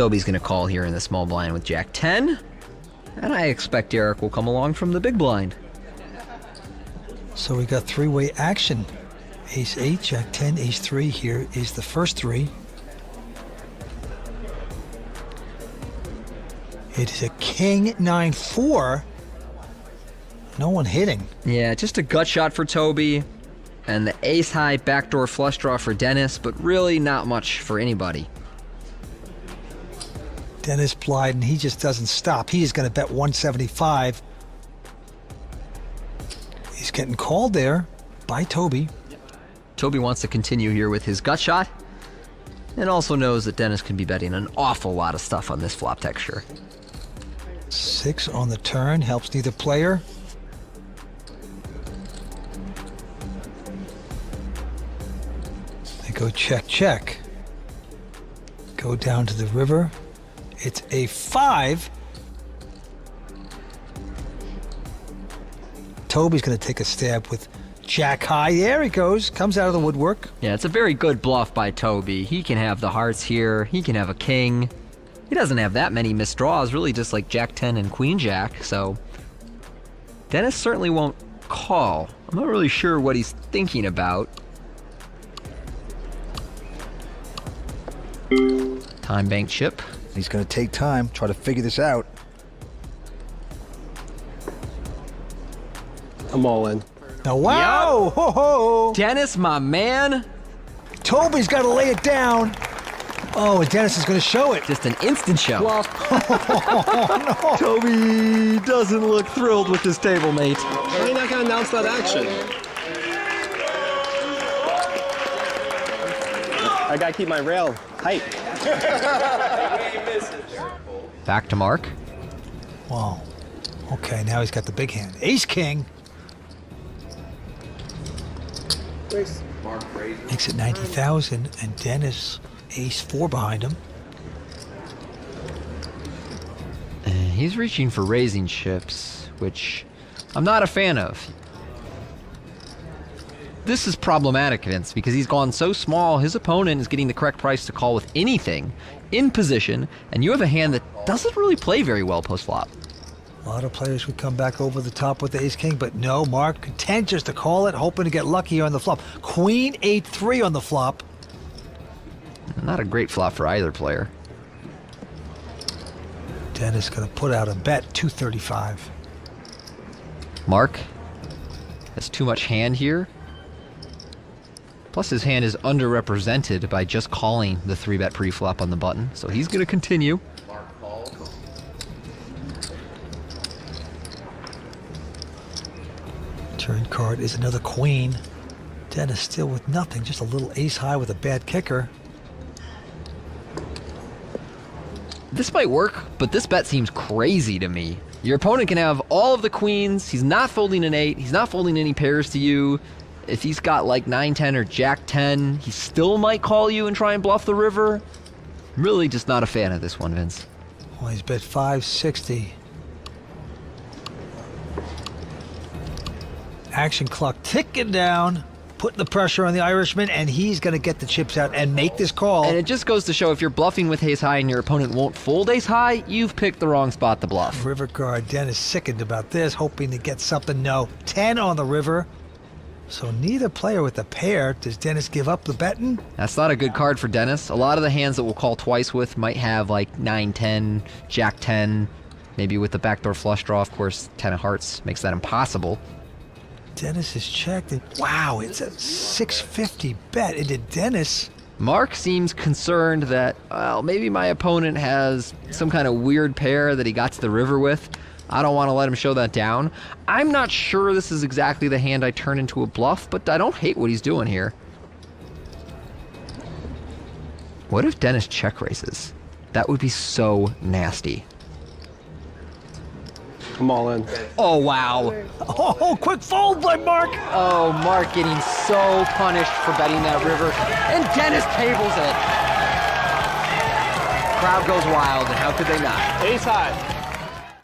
Toby's going to call here in the small blind with Jack 10. And I expect Eric will come along from the big blind. So we got three-way action. Ace 8, Jack 10, Ace 3. Here is the first three. It is a King 9-4. No one hitting. Yeah, just a gut shot for Toby. And the ace high backdoor flush draw for Dennis, but really not much for anybody. Dennis Blyden, he just doesn't stop. He is going to bet 175. He's getting called there by Toby. Toby wants to continue here with his gut shot, and also knows that Dennis can be betting an awful lot of stuff on this flop texture. 6 on the turn, helps neither player. They go check, check. Go down to the river. It's a 5. Toby's going to take a stab with Jack high. There he goes. Comes out of the woodwork. Yeah, it's a very good bluff by Toby. He can have the hearts here. He can have a king. He doesn't have that many missed draws, really just like Jack 10 and Queen Jack, so Dennis certainly won't call. I'm not really sure what he's thinking about. Time bank chip. He's going to take time, try to figure this out. I'm all in. Now, wow! Yep. Ho, ho. Dennis, my man. Toby's got to lay it down. Oh, and Dennis is going to show it. Just an instant show. Bluff. Oh, no. Toby doesn't look thrilled with his table mate. Why are you not going to announce that action? I got to keep my rail tight. Back to Mark. Wow. Okay, now he's got the big hand. Ace King. Makes it 90,000, and Dennis, Ace 4 behind him. He's reaching for raising chips, which I'm not a fan of. This is problematic, Vince, because he's gone so small, his opponent is getting the correct price to call with anything in position, and you have a hand that doesn't really play very well post-flop. A lot of players would come back over the top with the Ace King, but no, Mark content just to call it, hoping to get lucky on the flop. Queen 8-3 on the flop. Not a great flop for either player. Dennis going to put out a bet, 235. Mark has too much hand here. Plus his hand is underrepresented by just calling the 3-bet pre-flop on the button, so he's going to continue. Turn card is another queen. Dennis still with nothing, just a little ace high with a bad kicker. This might work, but this bet seems crazy to me. Your opponent can have all of the queens, he's not folding an 8, he's not folding any pairs to you. If he's got like 9-10 or Jack 10, he still might call you and try and bluff the river. I'm really just not a fan of this one, Vince. Well, he's bet 560. Action clock ticking down, putting the pressure on the Irishman, and he's going to get the chips out and make this call. And it just goes to show if you're bluffing with ace high and your opponent won't fold ace high, you've picked the wrong spot to bluff. River card, Dennis sickened about this, hoping to get something. No, 10 on the river. So neither player with a pair. Does Dennis give up the betting? That's not a good card for Dennis. A lot of the hands that we'll call twice with might have like 9-10, Jack 10, maybe with the backdoor flush draw. Of course, 10 of hearts makes that impossible. Dennis is checked. Wow, it's a 650 bet into Dennis. Mark seems concerned that, well, maybe my opponent has some kind of weird pair that he got to the river with. I don't want to let him show that down. I'm not sure this is exactly the hand I turn into a bluff, but I don't hate what he's doing here. What if Dennis check raises? That would be so nasty. I'm all in. Oh, wow. Oh, quick fold by Mark. Oh, Mark getting so punished for betting that river. And Dennis tables it. Crowd goes wild, and how could they not? Ace high.